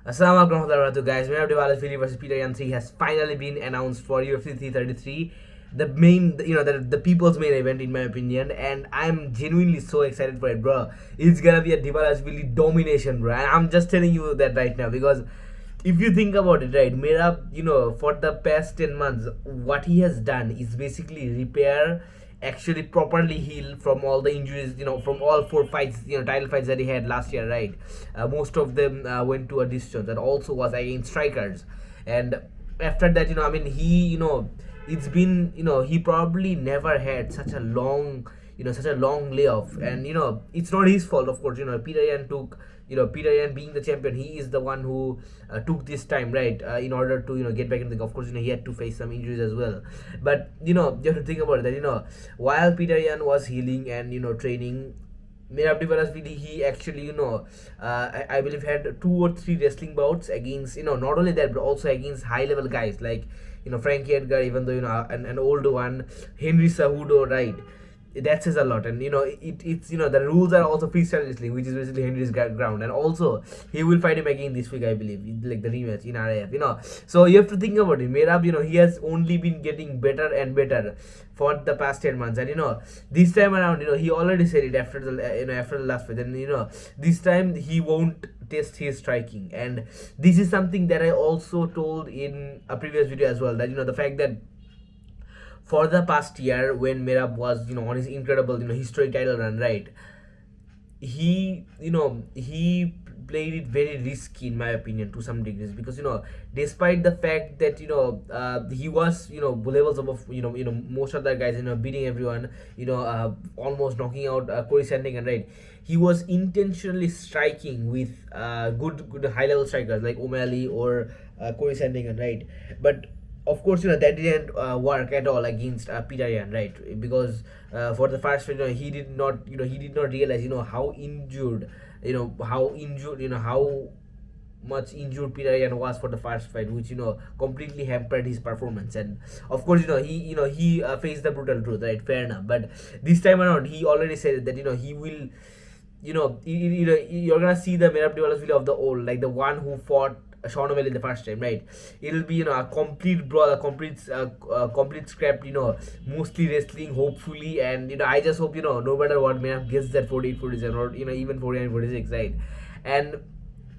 Assalamu alaikum warahmatullahi guys. Merab Dvalishvilli versus Peter Yan 3 has finally been announced for UFC 333. The main, the people's main event in my opinion, and I'm genuinely so excited for it, bro. It's gonna be a Dvalishvilli domination, bro. And I'm just telling you that right now because if you think about it, right, Merab, for the past 10 months, what he has done is basically repair, actually properly heal from all the injuries, from all four fights, title fights that he had last year, right? Most of them went to a distance and also was against strikers. And after that, it's been, he probably never had such a long, such a long layoff. And, it's not his fault, of course. Peter Yan took, Peter Yan being the champion, he is the one who took this time, right, in order to get back in the. Of course, he had to face some injuries as well, but you have to think about it that while Peter Yan was healing and training, Merab Dvalishvilli, he actually I believe had 2 or 3 wrestling bouts against not only that but also against high level guys like Frankie Edgar, even though an older one, Henry Cejudo, right? That says a lot. And it's the rules are also freestyle wrestling, which is basically Henry's ground. And also he will fight him again this week, I believe, like the rematch in RAF. So you have to think about it. Merab, he has only been getting better and better for the past 10 months. And this time around, he already said it after the after the last fight, and this time he won't test his striking. And this is something that I also told in a previous video as well, that the fact that for the past year when Merab was on his incredible historic title run, right, he played it very risky in my opinion to some degrees, because despite the fact that he was levels above most other guys, beating everyone, almost knocking out Corey Sandhagen, right, he was intentionally striking with good high level strikers like O'Malley or Corey Sandhagen, right? But of course that didn't work at all against Peter Yan, right? Because for the first fight, he did not realize how injured, how much injured Peter Yan was for the first fight, which completely hampered his performance. And of course he faced the brutal truth, right? Fair enough. But this time around he already said that he will, you're gonna see the Merab Dvalishvilli of the old, like the one who fought Sean O'Malley the first time, right? It'll be a complete brawl, a complete scrap, mostly wrestling, hopefully. And I just hope no matter what, Merab gets that 48, 47, or even 49, 46, right? And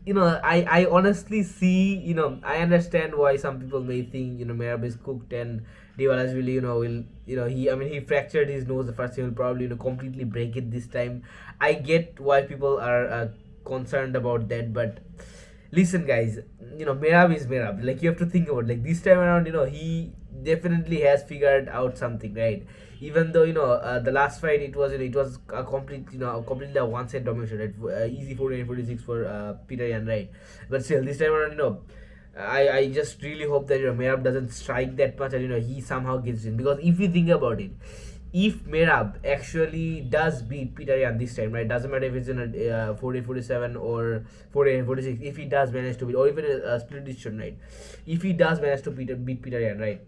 I honestly see, I understand why some people may think Merab is cooked, and Dvalishvilli will he fractured his nose the first time. He'll probably completely break it this time. I get why people are concerned about that, but listen guys, Merab is Merab. Like, you have to think about, like, this time around, he definitely has figured out something, right? Even though the last fight, it was a complete completely a one set domination, right? Easy 49, 46 for Peter Yan, right? But still, this time around, I just really hope that Merab doesn't strike that much, and he somehow gets in. Because if you think about it, if Merab actually does beat Peter Yan this time, right, doesn't matter if it's in a 40, 47 or 48, 46, if he does manage to beat, or even a split decision, right, if he does manage to beat Peter Yan, right,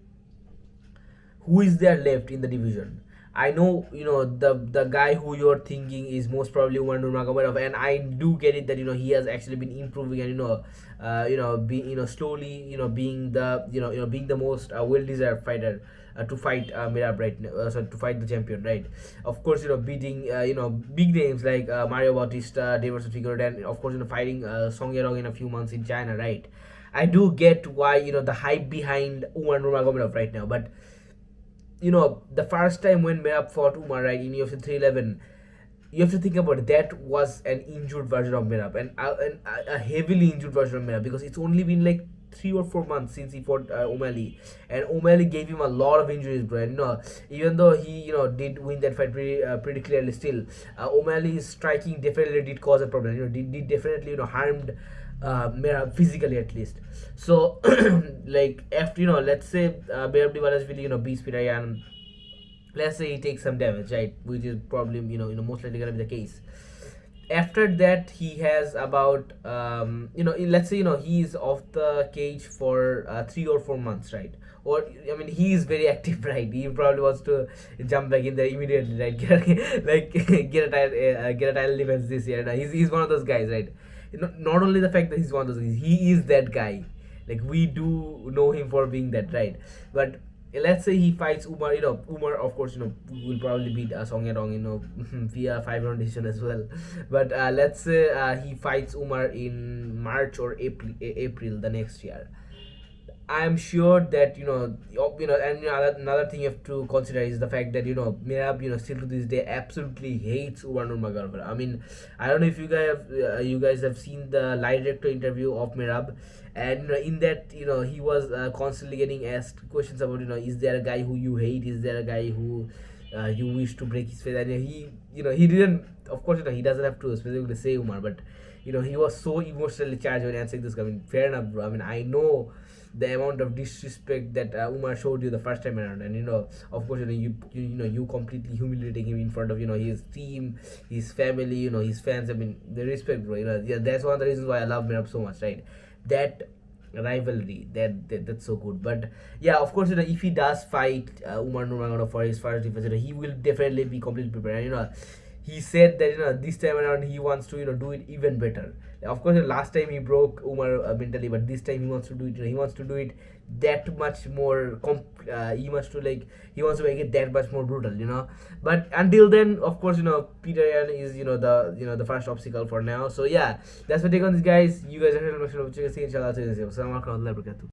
who is there left in the division? I know the guy who you're thinking is most probably Umar Nurmagomedov, and I do get it that he has actually been improving, and being slowly being the being the most well-deserved fighter to fight Merab right now, so to fight the champion, right? Of course, beating big names like Mario Bautista, Davidson Figueroa, and of course fighting Song Yadong in a few months in China, right? I do get why the hype behind Umar Nurmagomedov right now, but the first time when Merab fought Umar, right, in UFC 311, you have to think about it, that was an injured version of Merab, and a heavily injured version of Merab, because it's only been like 3 or 4 months since he fought O'Malley, and O'Malley gave him a lot of injuries, bro. And even though he did win that fight pretty clearly, still O'Malley's striking definitely did cause a problem. Did definitely harmed Merab physically at least. So like after let's say Merab Dvalishvilli beats Peter Yan, let's say he takes some damage, right, which is probably most likely gonna be the case. After that, he has about let's say he's off the cage for 3 or 4 months, right? Or he is very active, right? He probably wants to jump back in there immediately, right? Get a title defense this year. He's one of those guys, right? not only the fact that he's one of those guys, he is that guy. Like we do know him for being that, right? But let's say he fights Umar. Umar, of course, will probably beat Song Yadong, via 5 round decision as well. But let's say he fights Umar in March or April the next year. I'm sure that and another thing you have to consider is the fact that Merab still to this day absolutely hates Umar Nurmagomedov. I mean, I don't know if you guys have seen the lie detector interview of Merab, and in that he was constantly getting asked questions about is there a guy who you hate, is there a guy who you wish to break his face, and he didn't, of course he doesn't have to specifically say Umar, but he was so emotionally charged when answering this. I mean, fair enough, bro. I mean, I know the amount of disrespect that Umar showed you the first time around, and of course you completely humiliating him in front of his team, his family, his fans. I mean, the respect, bro. Yeah, that's one of the reasons why I love Merab so much, right? That rivalry, that's so good. But yeah, of course if he does fight Umar Nurmagomedov for his first defense, he will definitely be completely prepared. And he said that this time around he wants to do it even better. Of course last time he broke Umar mentally, but this time he wants to do it. He wants to do it that much more. He wants to make it that much more brutal. But until then, of course Peter Yan is the first obstacle for now. So yeah, that's my take on this, guys. You guys are inshallah.